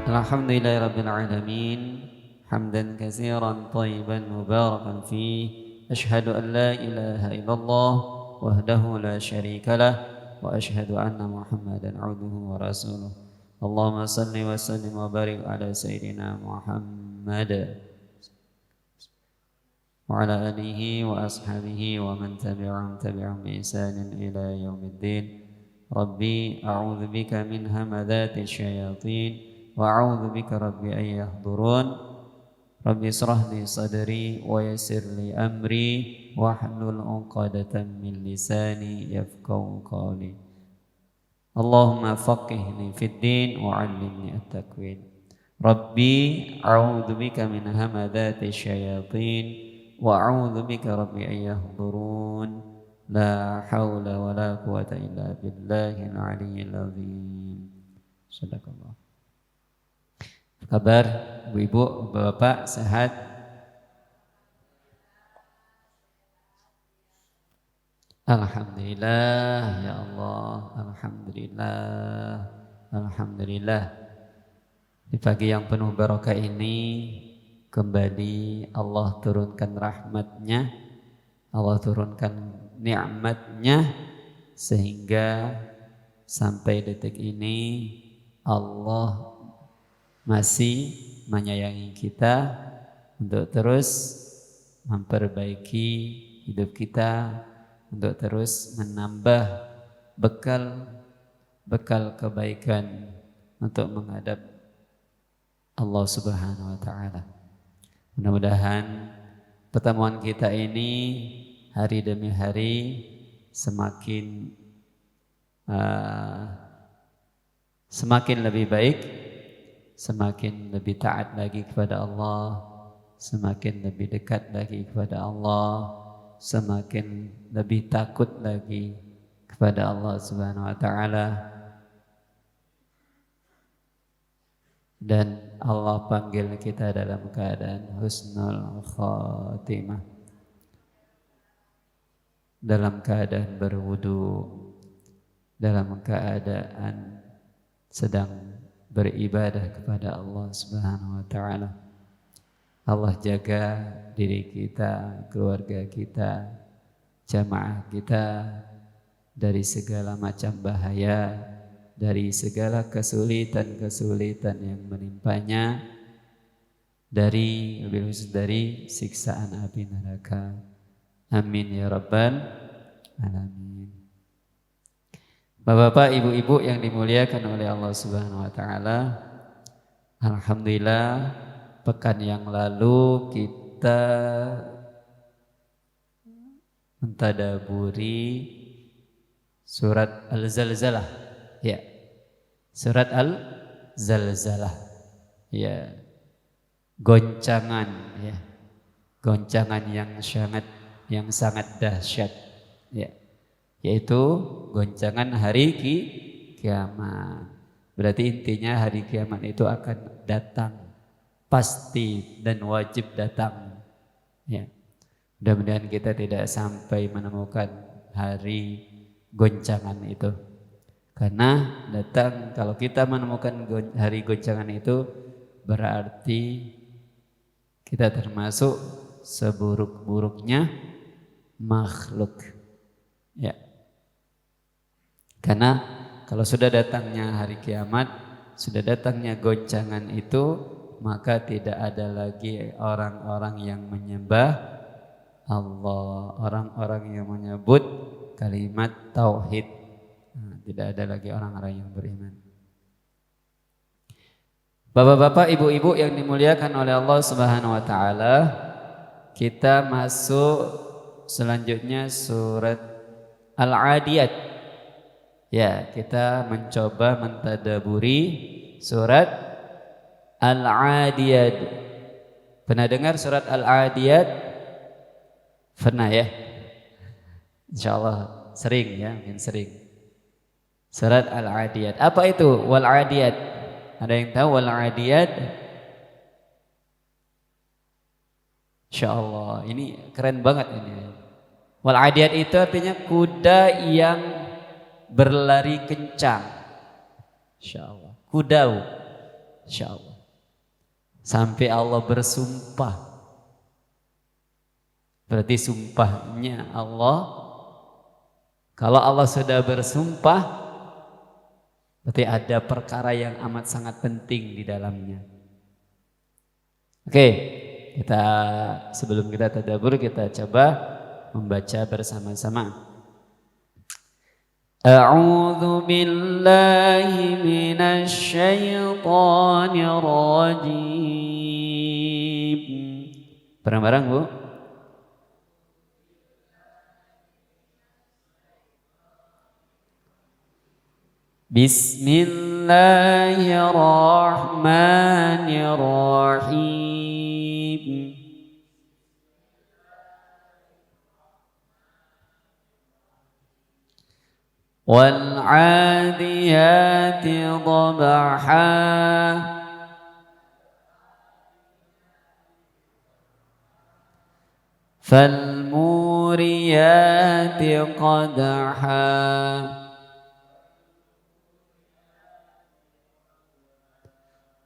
Alhamdulillahi Rabbil Alamin. Hamdan katsiran tayyiban mubarakan fih. Ashhadu an la ilaha illallah wahdahu la syarika lah. Wa ashhadu anna Muhammadan abduhu wa rasuluh. Allahumma salli wa sallim wa barik ala Sayyidina Muhammad wa ala alihi wa ashabihi wa man tabi'ahum bi ihsanin ila yaumiddin. Rabbi a'udzu bika min hamadzati syayatin wa a'udzu bika rabbi an yahdurun. Rabbi israh li sadri wa yassir li amri wahlul 'uqdatam min lisani yafqahu qawli. Allahumma faqihni fid din wa 'allimni at-takwin. Rabbi a'udzu bika min hamadzati syayatin wa a'udzu bika rabbi an yahdurun. La haula wa la quwata illa billahil aliyyil azim. Sadaqallah. Kabar ibu-ibu, bapak sehat? Alhamdulillah ya Allah, alhamdulillah, alhamdulillah. Di pagi yang penuh barokah ini kembali Allah turunkan rahmatnya, Allah turunkan nikmatnya, sehingga sampai detik ini Allah masih menyayangi kita untuk terus memperbaiki hidup kita, untuk terus menambah bekal kebaikan untuk menghadap Allah Subhanahu wa taala. Mudah-mudahan pertemuan kita ini hari demi hari semakin lebih baik, semakin lebih taat lagi kepada Allah, semakin lebih dekat lagi kepada Allah, semakin lebih takut lagi kepada Allah Subhanahu wa taala. Dan Allah panggil kita dalam keadaan husnul khatimah, dalam keadaan berwudu, dalam keadaan sedang beribadah kepada Allah Subhanahu wa taala. Allah jaga diri kita, keluarga kita, jamaah kita dari segala macam bahaya, dari segala kesulitan-kesulitan yang menimpanya, dari lebih khusus dari siksaan api neraka. Amin ya rabbal alamin. Bapak-bapak, ibu-ibu yang dimuliakan oleh Allah Subhanahu wa taala, alhamdulillah pekan yang lalu kita mentadaburi surat Al-Zalzalah. Ya. Surat Al-Zalzalah. Ya. Goncangan, ya. Goncangan yang sangat dahsyat. Ya. Yaitu goncangan hari kiamat. Berarti intinya hari kiamat itu akan datang, pasti dan wajib datang. Ya. Mudah-mudahan kita tidak sampai menemukan hari goncangan itu. Karena kalau kita menemukan hari goncangan itu, berarti kita termasuk seburuk-buruknya makhluk. Ya. Karena kalau sudah datangnya hari kiamat, sudah datangnya goncangan itu, maka tidak ada lagi orang-orang yang menyembah Allah, orang-orang yang menyebut kalimat tauhid. Tidak ada lagi orang-orang yang beriman. Bapak-bapak, ibu-ibu yang dimuliakan oleh Allah Subhanahu wa taala, kita masuk selanjutnya surat Al-Adiyat. Ya, kita mencoba mentadaburi surat Al-Adiyat. Pernah dengar surat Al-Adiyat? Pernah ya? Insyaallah sering ya, mungkin sering. Surat Al-Adiyat. Apa itu Wal-Adiyat? Ada yang tahu Wal-Adiyat? Insyaallah, ini keren banget ini. Wal-Adiyat itu artinya kuda yang berlari kencang. Insyaallah. Kudau. Insyaallah. Sampai Allah bersumpah. Berarti sumpahnya Allah. Kalau Allah sudah bersumpah, berarti ada perkara yang amat sangat penting di dalamnya. Oke, sebelum kita tadabbur, kita coba membaca bersama-sama. A'udzu billahi minasy syaithanir rajim. Bareng-bareng, Bu. Bismillahirrahmanirrahim. والعاديات ضبحا فالموريات قدحا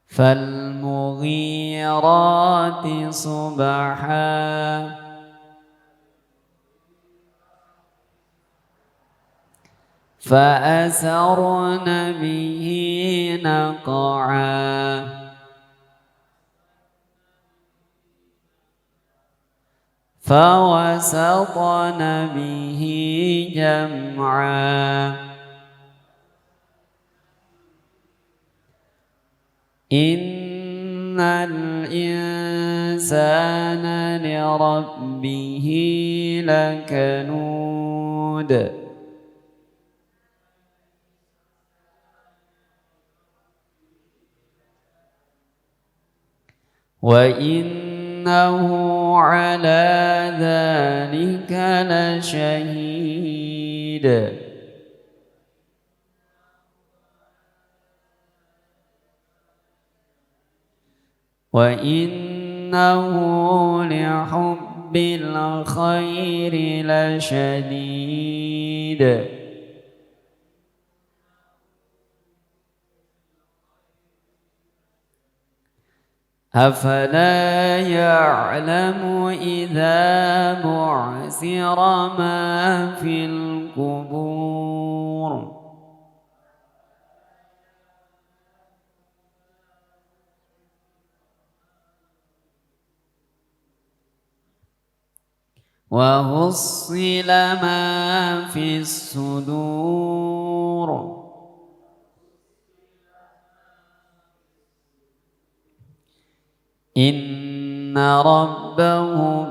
فالمغيرات صبحا فأثرن به نقعا فوسطن به جمعا إن الإنسان لربه لكنود وإنه على ذلك لشهيد وإنه لحب الخير لشديد أفلا يعلم إذا بعثر ما في القبور وحصل ما في الصدور إن ربهم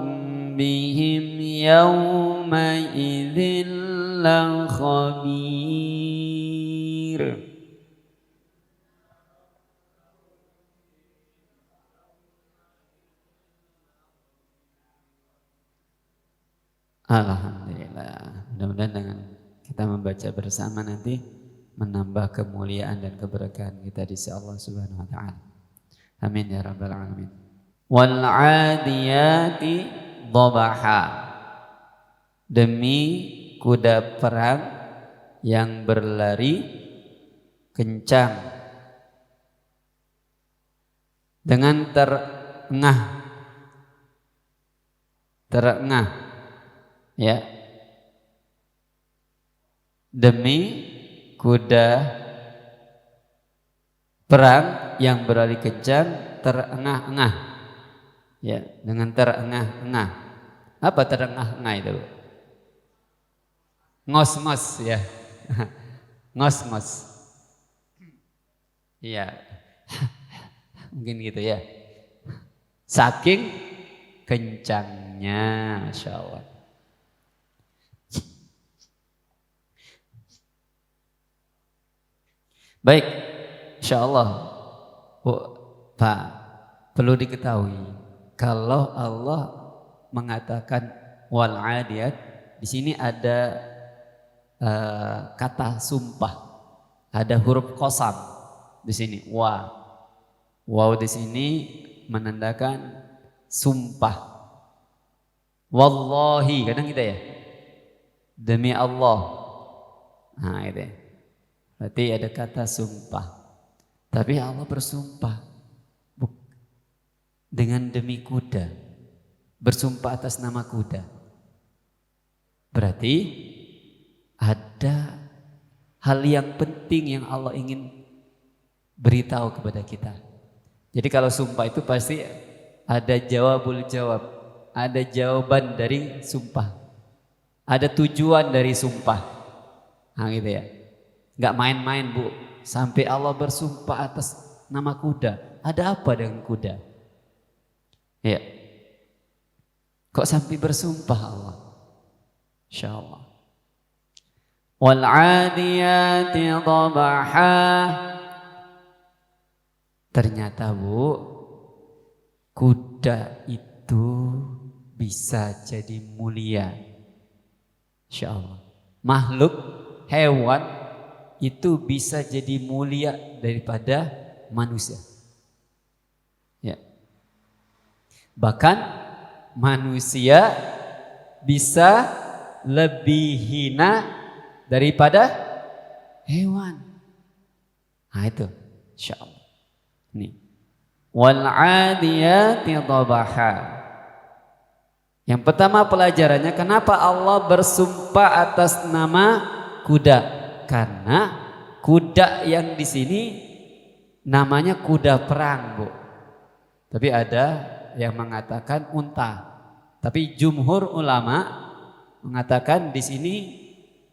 بهم يومئذ لخبير Alhamdulillah. Mudah-mudahan dengan kita membaca bersama nanti menambah kemuliaan dan keberkahan kita di sisi Allah Subhanahu wa taala. Amin ya rabbal alamin. Wal 'adiyati dhabaha. Demi kuda perang yang berlari kencang dengan terengah ya, demi kuda perang yang berlari kencang terengah-engah ya, dengan terengah-engah. Apa terengah-engah itu? Ngos-ngos ya. Ngos-ngos iya. Mungkin gitu ya, saking kencangnya, Masya Allah. Baik, Insya Allah, Bu, Pak, perlu diketahui kalau Allah mengatakan wal 'adiyat, di sini ada kata sumpah, ada huruf qasam di sini. Wow di sini menandakan sumpah. Wallahi, kadang kita ya, demi Allah. Nah, itu ya. Berarti ada kata sumpah. Tapi Allah bersumpah dengan demi kuda. Bersumpah atas nama kuda. Berarti ada hal yang penting yang Allah ingin beritahu kepada kita. Jadi kalau sumpah itu pasti ada jawabul jawab, ada jawaban dari sumpah, ada tujuan dari sumpah. Nah gitu ya. Gak main-main bu, sampai Allah bersumpah atas nama kuda. Ada apa dengan kuda? Ya, kok sampai bersumpah Allah? Insya Allah. Wal'adiyati dhabaha. Ternyata bu, kuda itu bisa jadi mulia. Insya Allah. Makhluk, hewan itu bisa jadi mulia daripada manusia. Ya. Bahkan manusia bisa lebih hina daripada hewan. Nah itu, insya Allah. Nih. Wal 'adiyati dhabaha. Yang pertama pelajarannya, kenapa Allah bersumpah atas nama kuda? Karena kuda yang di sini namanya kuda perang, Bu. Tapi ada yang mengatakan unta. Tapi jumhur ulama mengatakan di sini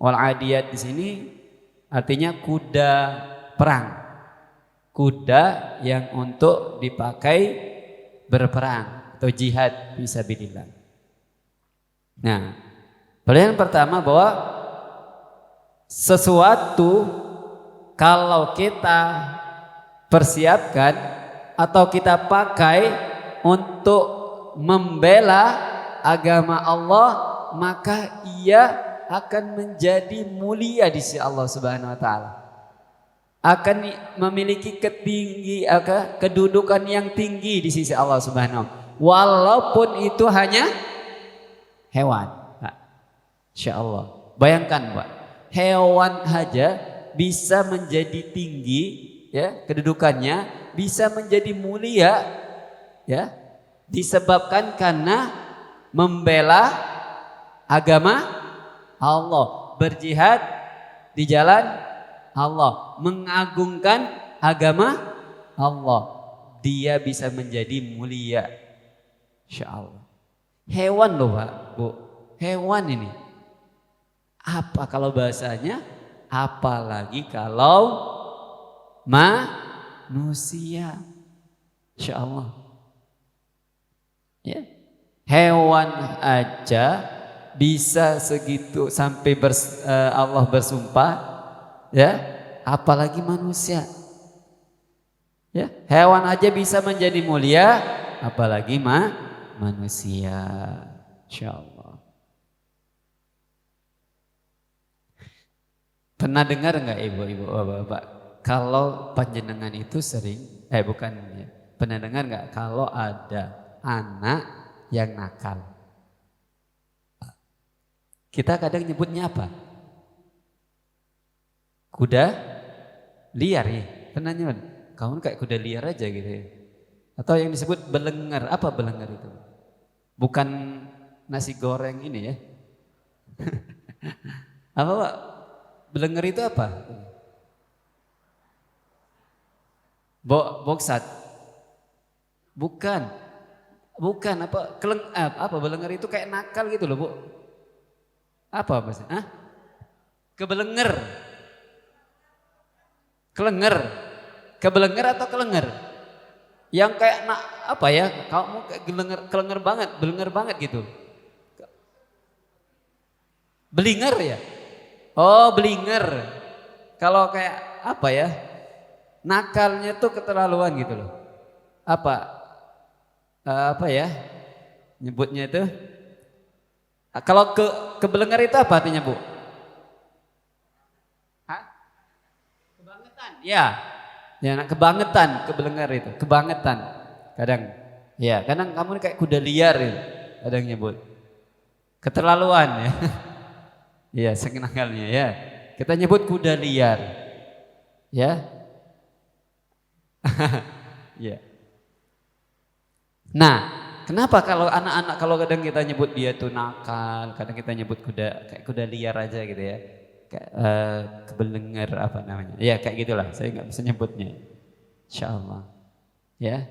wal 'adiyat di sini artinya kuda perang. Kuda yang untuk dipakai berperang atau jihad fisabilillah. Nah, pelajaran pertama bahwa sesuatu kalau kita persiapkan atau kita pakai untuk membela agama Allah, maka ia akan menjadi mulia di sisi Allah Subhanahu wa taala. Akan memiliki kedudukan yang tinggi di sisi Allah Subhanahu wa taala. Walaupun itu hanya hewan. Insya Allah. Bayangkan, Pak, hewan saja bisa menjadi tinggi, ya, kedudukannya bisa menjadi mulia, ya, disebabkan karena membela agama Allah, berjihad di jalan Allah, mengagungkan agama Allah, dia bisa menjadi mulia. Insya Allah. Hewan loh Pak, Bu, hewan ini. Apa kalau bahasanya? Apalagi kalau manusia. Insya Allah. Ya. Hewan aja bisa segitu sampai Allah bersumpah, ya, apalagi manusia. Ya, hewan aja bisa menjadi mulia, apalagi manusia. Insya Allah. Pernah dengar nggak ibu-ibu, bapak-bapak, kalau panjenengan itu sering, bukan ya, pernah dengar nggak kalau ada anak yang nakal? Kita kadang nyebutnya apa? Kuda liar ya. Pernah nyebut? Kamu kayak kuda liar aja gitu ya. Atau yang disebut belengar. Apa belengar itu? Bukan nasi goreng ini ya. Apa Pak? Belengar itu apa? Boksat. Bukan. Bukan apa? Apa belengar itu kayak nakal gitu loh, Bu. Apa maksudnya? Kebelenger. Kelenger. Kebelenger atau kelenger? Yang kayak apa ya? Kamu kayak kelenger banget, belenger banget gitu. Belinger ya? Oh, belinger. Kalau kayak apa ya? Nakalnya tuh keterlaluan gitu loh. Apa ya? Nyebutnya itu? Kalau kebelenger itu apa artinya, Bu? Hah? Kebangetan. Ya. Ya, kebangetan, kebelenger itu, kebangetan. Kadang ya, kadang kamu kayak kuda liar itu, kadang nyebut. Keterlaluan ya. Iya, sekenangalnya ya. Kita nyebut kuda liar. Ya. Ya. Nah, kenapa kalau anak-anak kalau kadang kita nyebut dia tuh nakal, kadang kita nyebut kuda kayak kuda liar aja gitu ya. Kayak kebelengar apa namanya. Ya kayak gitulah, saya nggak bisa nyebutnya. Insyaallah. Ya.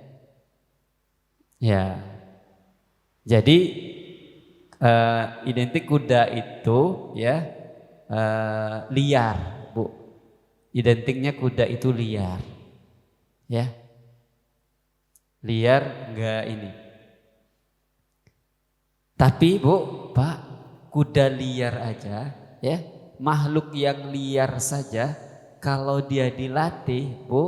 Ya. Jadi identik kuda itu ya liar, Bu. Identiknya kuda itu liar. Ya. Liar enggak ini. Tapi Bu, Pak, kuda liar aja ya, makhluk yang liar saja kalau dia dilatih, Bu,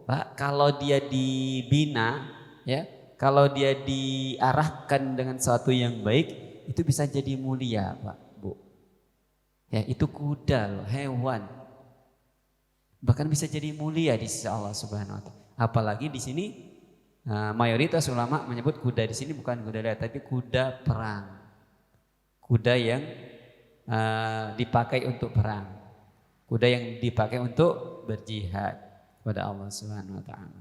Pak, kalau dia dibina ya, kalau dia diarahkan dengan sesuatu yang baik, itu bisa jadi mulia, Pak, Bu. Ya, itu kuda loh, hewan. Bahkan bisa jadi mulia di sisi Allah Subhanahu wa taala. Apalagi di sini mayoritas ulama menyebut kuda di sini bukan kuda liar tapi kuda perang. Kuda yang dipakai untuk perang. Kuda yang dipakai untuk berjihad kepada Allah Subhanahu wa taala.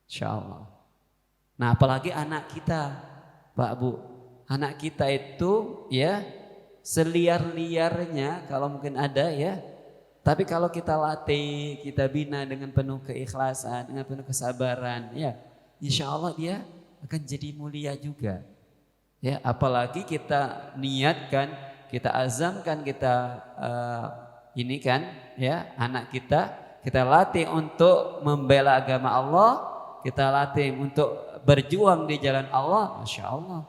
Insyaallah. Nah, apalagi anak kita, Pak Bu. Anak kita itu ya seliar-liarnya kalau mungkin ada ya. Tapi kalau kita latih, kita bina dengan penuh keikhlasan, dengan penuh kesabaran, ya insya Allah dia akan jadi mulia juga. Ya, apalagi kita niatkan, kita azamkan, kita ini kan, ya anak kita latih untuk membela agama Allah, kita latih untuk berjuang di jalan Allah, masya Allah.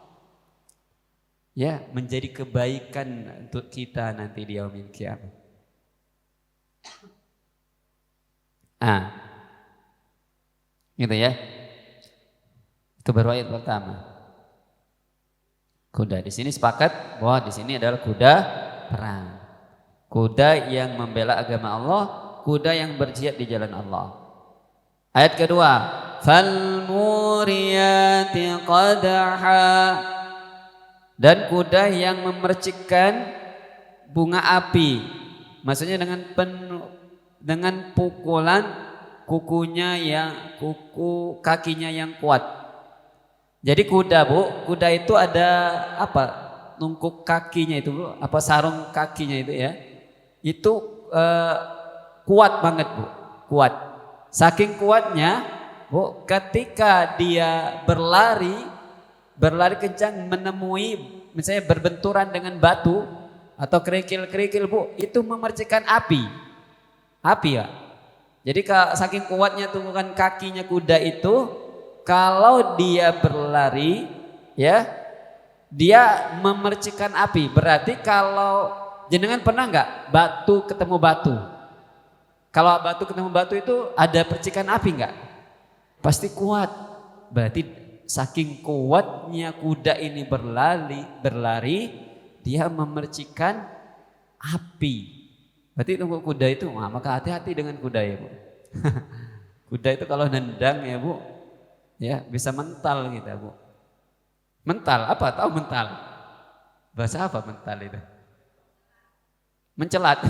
Ya, menjadi kebaikan untuk kita nanti di yaumil qiyamah. Gitu ya. Itu baru ayat pertama. Kuda di sini sepakat bahwa di sini adalah kuda perang. Kuda yang membela agama Allah, kuda yang berjihad di jalan Allah. Ayat kedua, fal muriyati qadha, dan kuda yang memercikkan bunga api. Maksudnya dengan pukulan kakinya yang kuat. Jadi kuda, Bu, kuda itu ada apa? Nungkuk kakinya itu, Bu, apa sarung kakinya itu ya. Itu kuat banget, Bu. Kuat. Saking kuatnya, Bu, ketika dia berlari kencang menemui misalnya berbenturan dengan batu atau kerikil-kerikil, Bu, itu memercikan api ya. Jadi saking kuatnya tunggangan kakinya kuda itu, kalau dia berlari ya, dia memercikan api. Berarti kalau jenengan pernah nggak batu ketemu batu? Kalau batu ketemu batu itu ada percikan api nggak? Pasti kuat. Berarti saking kuatnya kuda ini berlari, dia memercikan api. Berarti untuk kuda itu, maka hati-hati dengan kuda ya, Bu. Kuda itu kalau nendang ya, Bu, ya bisa mental kita, Bu. Mental, apa? Tahu mental? Bahasa apa mental itu? Mencelat.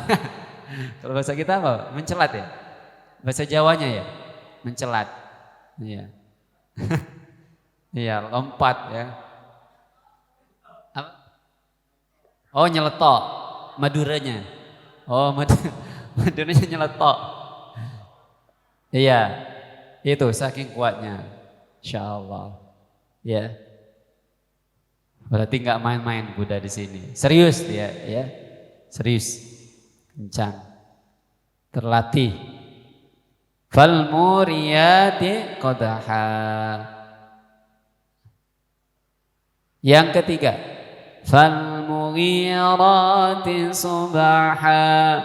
Kalau bahasa kita apa? Mencelat ya? Bahasa Jawanya ya? Mencelat. Iya. Iya, lompat ya. Apa? Oh, nyeletok. Maduranya. Oh, Maduranya nyeletok. Iya. Itu saking kuatnya. Insyaallah. Ya. Berarti nggak main-main kuda di sini. Serius dia, ya. Serius. Kencang. Terlatih. Fal muriyati qadha. Yang ketiga, fal mughirati subaha,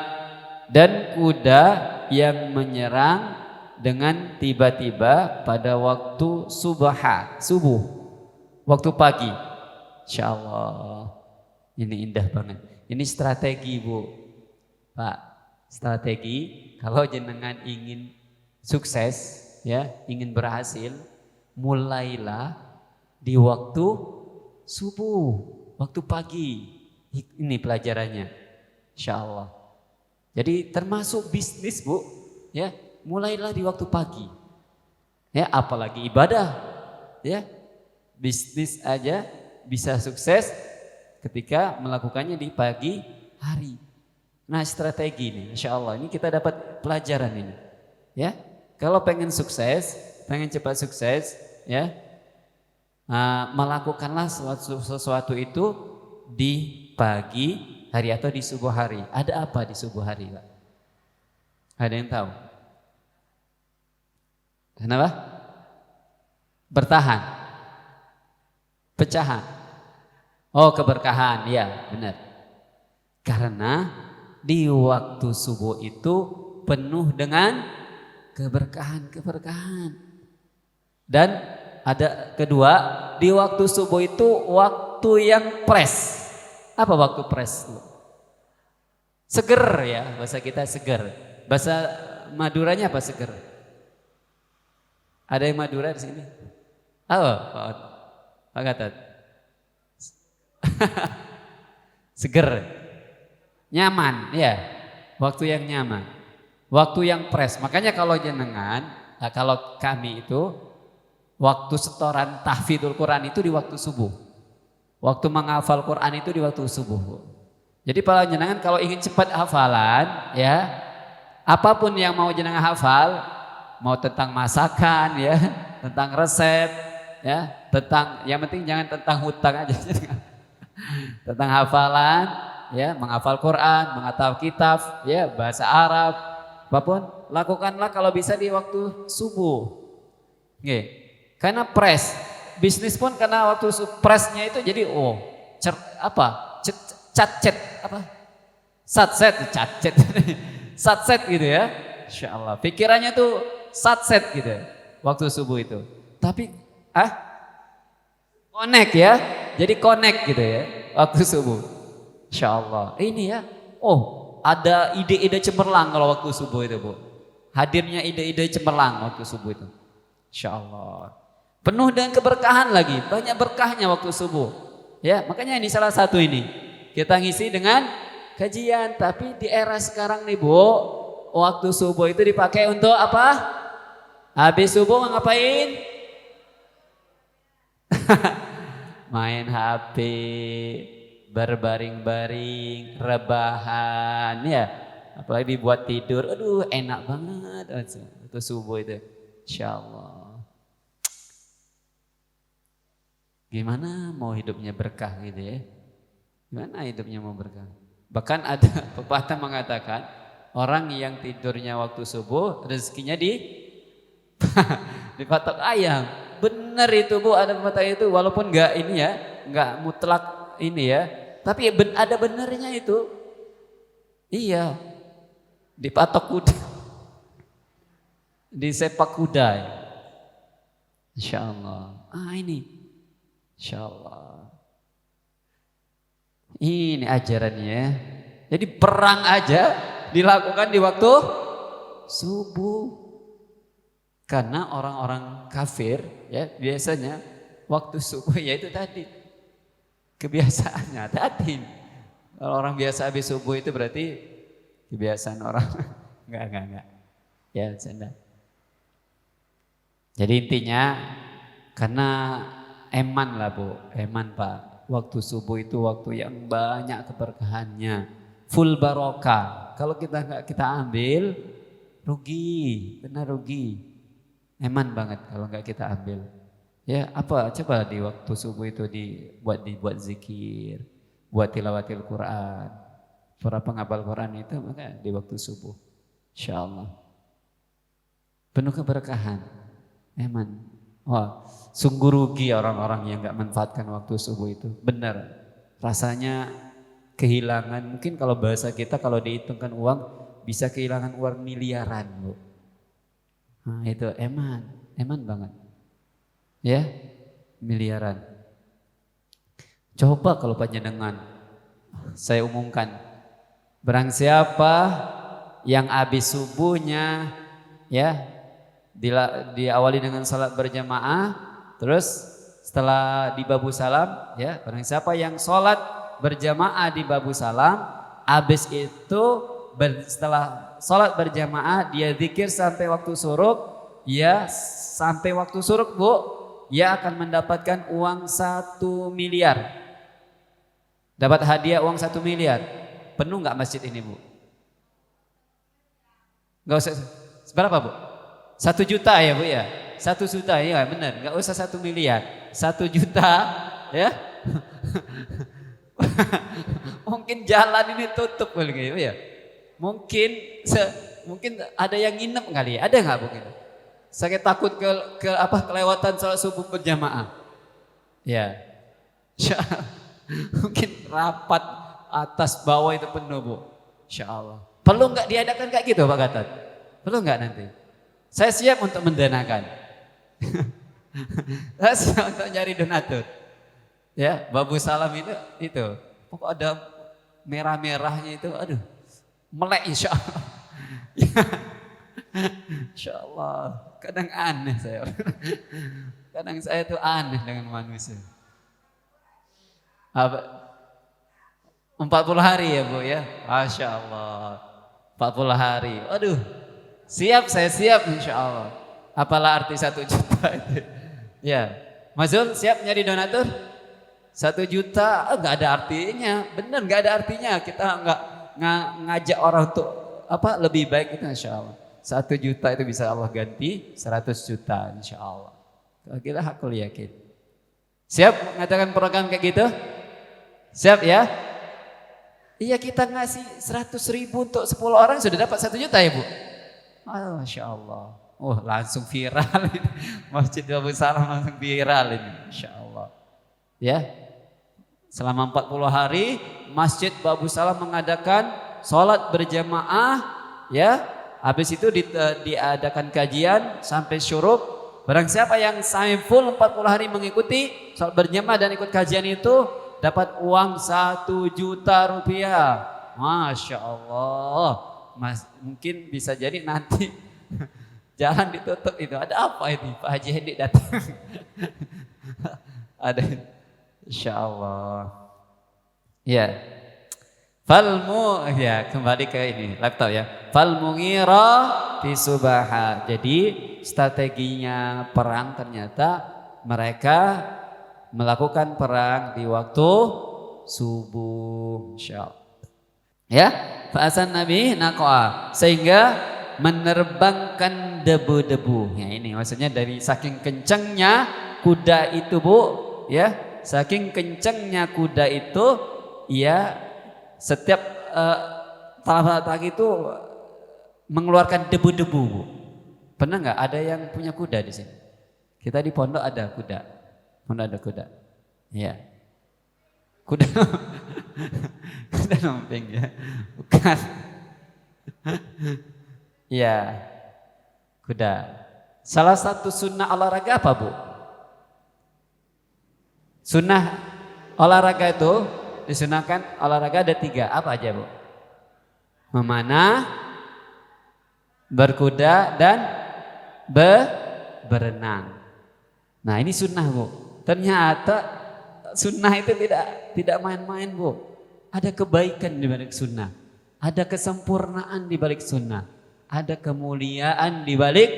dan kuda yang menyerang dengan tiba-tiba pada waktu subuh, waktu pagi. Insyaallah, ini indah banget. Ini strategi, Bu, Pak, strategi kalau jenengan ingin sukses, ya, ingin berhasil, mulailah di waktu subuh, waktu pagi. Ini pelajarannya, insyaallah. Jadi termasuk bisnis, Bu, ya. mulailah di waktu pagi. Ya, apalagi ibadah. Ya. Bisnis aja bisa sukses ketika melakukannya di pagi hari. Nah, strategi ini, insya Allah ini kita dapat pelajaran ini. Ya, kalau pengen sukses, pengen cepat sukses, ya, melakukanlah sesuatu itu di pagi hari atau di subuh hari. Ada apa di subuh hari, Pak? Ada yang tahu? Kenapa? Bertahan, pecahan. Oh, keberkahan, ya benar. Karena di waktu subuh itu penuh dengan keberkahan. Dan ada kedua, di waktu subuh itu waktu yang fresh. Apa waktu fresh? Seger ya, bahasa kita seger. Bahasa Maduranya apa seger? Ada yang Madura di sini? Pak Gatot. Seger, nyaman, ya. Waktu yang nyaman, waktu yang fresh. Makanya kalau jenengan, kalau kami itu waktu setoran tahfidzul Quran itu di waktu subuh. Waktu menghafal Quran itu di waktu subuh. Jadi para jenengan kalau ingin cepat hafalan, ya, apapun yang mau jenengan hafal, mau tentang masakan, ya, tentang resep, ya, tentang, yang penting jangan tentang hutang aja. Tentang hafalan, ya, menghafal Quran, menghafal kitab, ya, bahasa Arab, apapun, lakukanlah kalau bisa di waktu subuh. Oke. Karena press, bisnis pun karena waktu pressnya itu jadi satset gitu ya, Insya Allah. Pikirannya tuh satset gitu ya, waktu subuh itu. Tapi connect ya, jadi connect gitu ya, waktu subuh. Insya Allah. Ini ya, ada ide-ide cemerlang kalau waktu subuh itu, Bu. Hadirnya ide-ide cemerlang waktu subuh itu. Insya Allah. Penuh dengan keberkahan lagi, banyak berkahnya waktu subuh. Ya, makanya ini salah satu ini. Kita ngisi dengan kajian, tapi di era sekarang nih, Bu, waktu subuh itu dipakai untuk apa? Habis subuh ngapain? Main HP, berbaring-baring, rebahan, ya. Apalagi dibuat tidur, aduh enak banget waktu subuh itu. Insya Allah. Gimana mau hidupnya berkah gitu ya? Gimana hidupnya mau berkah? Bahkan ada pepatah mengatakan orang yang tidurnya waktu subuh rezekinya dipatok ayam. Benar itu, Bu, ada pepatah itu, walaupun enggak ini ya, enggak mutlak ini ya, tapi ada benernya itu. Iya. Dipatok kuda. Disepak kuda. Ya. Insya Allah. Ini. Insya Allah. Ini ajarannya. Jadi perang aja dilakukan di waktu subuh. Karena orang-orang kafir ya biasanya waktu subuh ya itu tadi. Kebiasaannya tadi. Kalau orang biasa habis subuh itu berarti kebiasaan orang. Enggak. Ya, canda. Jadi intinya karena eman lah, Bu, eman Pak. Waktu subuh itu waktu yang banyak keberkahannya, full barokah. Kalau kita ambil, rugi, benar rugi. Eman banget kalau nggak kita ambil. Ya apa? Coba di waktu subuh itu dibuat zikir, buat tilawatil Quran. Para penghafal Quran itu maka di waktu subuh, Insya Allah. Penuh keberkahan, eman. Wah, sungguh rugi orang-orang yang gak manfaatkan waktu subuh itu. Benar, rasanya kehilangan. Mungkin kalau bahasa kita kalau dihitungkan uang bisa kehilangan uang miliaran, Bu. Nah itu eman banget. Ya, miliaran. Coba kalau panjenengan, saya umumkan, barang siapa yang habis subuhnya, ya, diawali dengan salat berjamaah, terus setelah di babu salam, ya, barang siapa yang salat berjamaah di babu salam, habis itu setelah sholat berjamaah dia zikir sampai waktu syuruk, ya sampai waktu syuruk Bu, dia akan mendapatkan uang 1 miliar. Dapat hadiah uang 1 miliar. Penuh nggak masjid ini Bu? Nggak usah. Berapa Bu? 1 juta ya Bu ya? 1 juta ya benar. Nggak usah 1 miliar. 1 juta ya. Mungkin jalan ini tutup kali ya. Mungkin ada yang nginep kali ya. Ada nggak Bu? Saya takut kelewatan sholat subuh berjamaah. Ya. Mungkin rapat atas bawah itu penuh Bu. Insya Allah. Perlu nggak diadakan kayak gitu Pak Gatot? Perlu nggak nanti? Saya siap untuk mendanakan. Saya siap untuk nyari donatur. Ya, Babu Salam itu. Pokok ada merah-merahnya itu, aduh, melek insya Allah. Insya Allah. Kadang aneh saya. Kadang saya itu aneh dengan manusia. 40 hari ya Bu ya. Masya Allah. 40 hari. Aduh. Saya siap insya Allah. Apalah arti 1 juta itu. Ya. Mas Zul siap nyari donatur? 1 juta nggak ada artinya. Benar nggak ada artinya. Kita nggak ngajak orang untuk lebih baik itu insya Allah. 1 juta itu bisa Allah ganti 100 juta insya Allah. Kita hakul yakin. Siap mengatakan program kayak gitu? Siap ya? Iya kita ngasih 100.000 untuk 10 orang sudah dapat 1 juta ya Bu? Masya Allah. Oh langsung viral ini. Masjid Babu Salam langsung viral ini. Masya Allah. Ya. Selama 40 hari Masjid Babu Salam mengadakan sholat berjamaah. Ya. Habis itu diadakan kajian sampai syuruk. Barang siapa yang sampai full 40 hari mengikuti sholat berjamaah dan ikut kajian itu dapat uang 1 juta rupiah. Masya Allah. Mungkin bisa jadi nanti jalan ditutup itu. Ada apa ini? Pak Haji Hendik datang. Ada. Insya Allah. Ya. Ya kembali ke ini laptop ya. Falmungira fi subaha. Jadi strateginya perang ternyata mereka melakukan perang di waktu subuh. Insyaallah. Ya, fa'asan Nabi naqwa sehingga menerbangkan debu-debu. Ya ini maksudnya dari saking kencangnya kuda itu Bu, ya. Saking kencangnya kuda itu ya setiap pagi itu mengeluarkan debu-debu Bu. Pernah nggak ada yang punya kuda di sini? Kita di pondok ada kuda. Pondok ada kuda. Ya. Kuda kuda nompeng ya. Bukan. Ya. Kuda. Salah satu sunnah olahraga apa Bu? Sunnah olahraga itu disunahkan olahraga ada 3. Apa aja Bu? Memanah, berkuda dan berenang. Nah ini sunnah Bu. Ternyata sunnah itu tidak main-main Bu. Ada kebaikan di balik sunnah. Ada kesempurnaan di balik sunnah. Ada kemuliaan di balik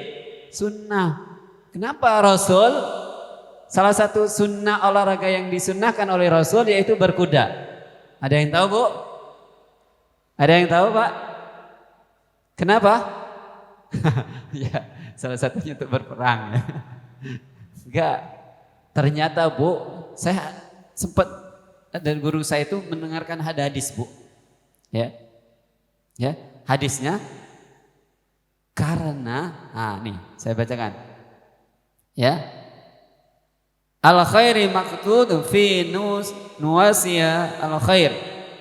sunnah. Kenapa Rasul? Salah satu sunnah olahraga yang disunnahkan oleh Rasul yaitu berkuda. Ada yang tahu Bu? Ada yang tahu Pak? Kenapa? Ya, salah satunya untuk berperang. Enggak. Ternyata Bu, saya sempat dan guru saya itu mendengarkan hadis Bu. Ya. Ya, hadisnya karena nih saya bacakan. Ya. Al khairi maqtud fi nuwasiya al khair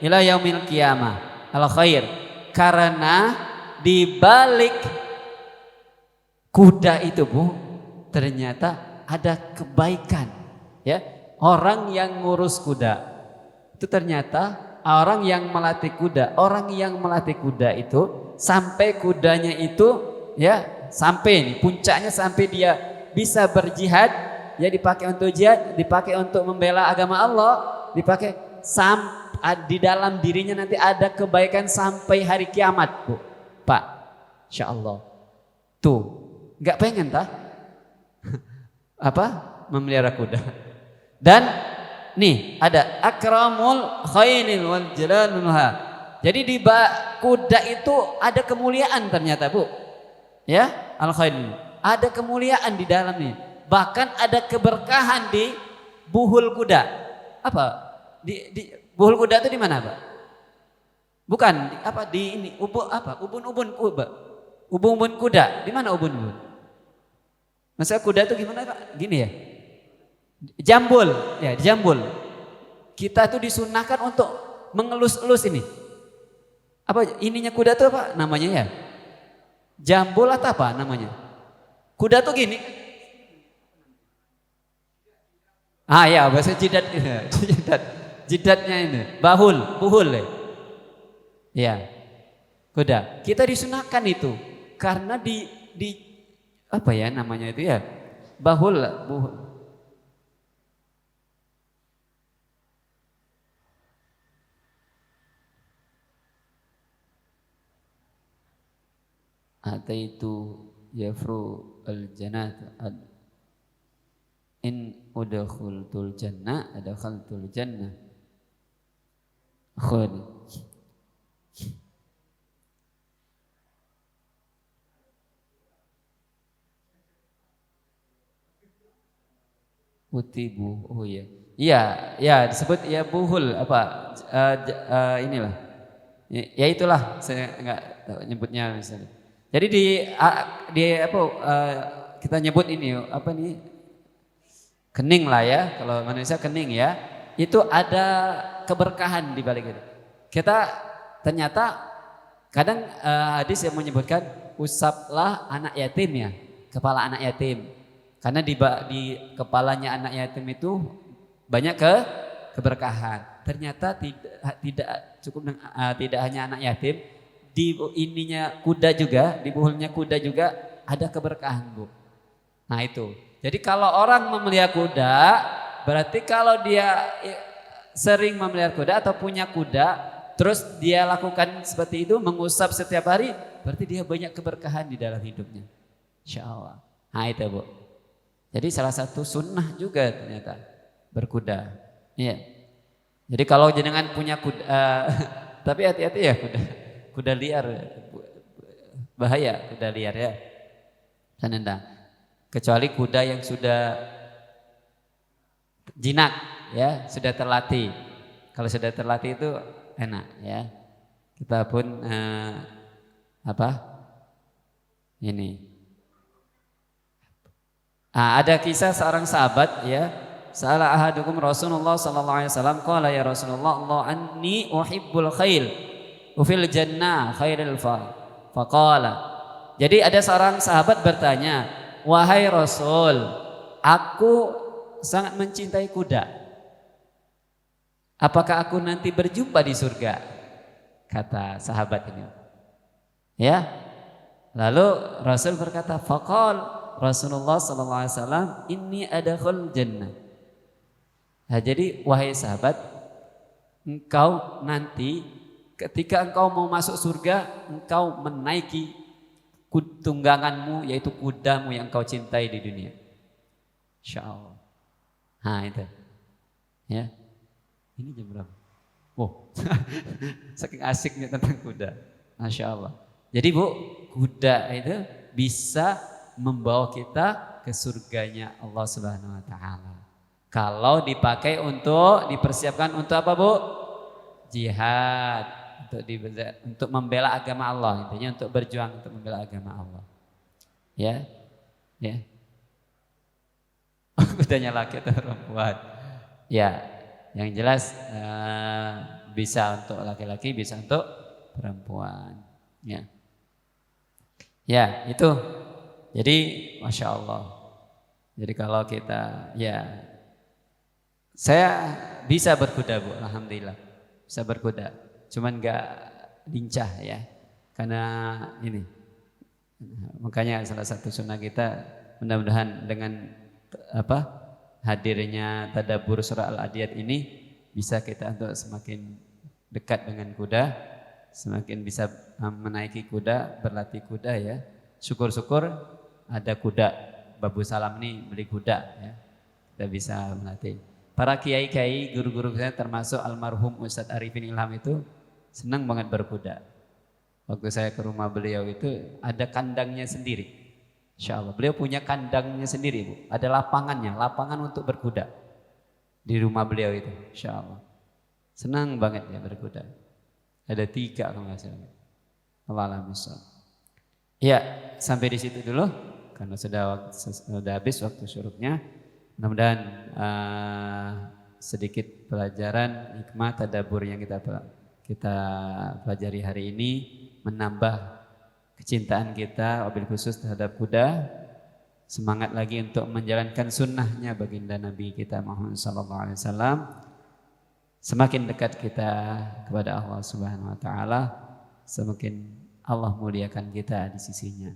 ila yaumil qiyamah. Al khair karena di balik kuda itu Bu ternyata ada kebaikan ya. Orang yang ngurus kuda itu ternyata orang yang melatih kuda, orang yang melatih kuda itu sampai kudanya itu ya sampai nih puncaknya sampai dia bisa berjihad. Ya dipakai untuk jihad, dipakai untuk membela agama Allah, dipakai di dalam dirinya nanti ada kebaikan sampai hari kiamat, Bu. Pak, insya Allah. Tuh, nggak pengen tah? Apa? Memelihara kuda. Dan nih ada akramul khailil wal jalalulha. Jadi di kuda itu ada kemuliaan ternyata, Bu. Ya, al khail. Ada kemuliaan di dalamnya. Bahkan ada keberkahan di buhul kuda. Apa? Di buhul kuda itu di mana, Pak? Bukan di ini ubun-ubun kuda. Ubun-ubun kuda. Di mana ubun-ubun? Masa kuda itu gimana, Pak? Gini ya. Jambul, ya, jambul. Kita tuh disunahkan untuk mengelus-elus ini. Apa ininya kuda tuh apa namanya ya? Jambul atau apa namanya? Kuda tuh gini. Ya, bahasa jidat. Jidatnya ini, buhul ya. Ya. Kuda. Kita disunahkan itu karena di apa ya namanya itu ya? Buhul. Ataitu yafru al-jannat in udkhultul jannah adkhaltul jannah khud utibu. Oh iya. Iya disebut ya buhul apa inilah. Ya itulah saya enggak tahu nyebutnya misalnya. Jadi kita nyebut ini apa nih kening lah ya, kalau manusia kening ya, itu ada keberkahan di balik itu. Kita ternyata kadang hadis yang menyebutkan usaplah anak yatim ya, kepala anak yatim, karena di kepalanya anak yatim itu banyak keberkahan. Ternyata tidak cukup tidak hanya anak yatim. Di ininya kuda juga, di buhulnya kuda juga ada keberkahan, Bu. Nah itu. Jadi kalau orang memelihara kuda, berarti kalau dia sering memelihara kuda atau punya kuda, terus dia lakukan seperti itu, mengusap setiap hari, berarti dia banyak keberkahan di dalam hidupnya. Insya Allah. Nah itu, Bu. Jadi salah satu sunnah juga ternyata berkuda. Iya. Jadi kalau jenengan punya kuda, tapi hati-hati ya kuda liar, bahaya kuda liar ya. Sanenda. Kecuali kuda yang sudah jinak ya, sudah terlatih. Kalau sudah terlatih itu enak ya. Kita pun ini. Ada kisah seorang sahabat ya. Sa'ala ahadukum Rasulullah sallallahu alaihi wasallam qala ya Rasulullah Allah anni uhibbul khail ufil jannah khairil faqala. Jadi ada seorang sahabat bertanya, wahai Rasul, aku sangat mencintai kuda. Apakah aku nanti berjumpa di surga? Kata sahabat ini. Ya. Lalu Rasul berkata, faqal Rasulullah sallallahu alaihi wasallam inni adkhul jannah. Nah, jadi wahai sahabat, engkau nanti ketika engkau mau masuk surga, engkau menaiki tungganganmu, yaitu kudamu yang engkau cintai di dunia. Insya Allah. Nah itu. Ya. Ini jam berapa? Oh, saking asiknya tentang kuda. Masya Allah. Jadi Bu, kuda itu bisa membawa kita ke surganya Allah Subhanahu Wa Taala. Kalau dipakai dipersiapkan untuk apa, Bu? Jihad. Untuk membela agama Allah, intinya untuk berjuang untuk membela agama Allah. Ya. Kudanya laki atau perempuan? Ya, yang jelas bisa untuk laki-laki, bisa untuk perempuan. Ya, itu. Jadi, masya Allah. Jadi kalau kita, saya bisa berkuda, Bu, alhamdulillah, bisa berkuda. Cuman gak lincah ya, karena ini makanya salah satu sunnah kita mudah-mudahan dengan hadirnya tadabbur surah Al-Adiyat ini bisa kita untuk semakin dekat dengan kuda, semakin bisa menaiki kuda, berlatih kuda ya. Syukur-syukur ada kuda. Babu Salam ini beli kuda ya. Kita bisa melatih. Para kiai-kiai, guru-guru saya termasuk almarhum Ustadz Arifin Ilham itu senang banget berkuda. Waktu saya ke rumah beliau itu ada kandangnya sendiri. Insya Allah. Beliau punya kandangnya sendiri, Bu. Ada lapangannya, lapangan untuk berkuda. Di rumah beliau itu, insya Allah. Senang banget ya berkuda. Ada 3 kalau nggak salah. Allahu a'lam. Ya, sampai di situ dulu. Karena sudah habis waktu syuruknya. Mudah-mudahan sedikit pelajaran hikmah tadabbur yang kita pelajari hari ini menambah kecintaan kita wabil khusus terhadap kuda, semangat lagi untuk menjalankan sunnahnya baginda Nabi kita Muhammad SAW. Semakin dekat kita kepada Allah Subhanahu Wa Taala, semakin Allah muliakan kita di sisinya.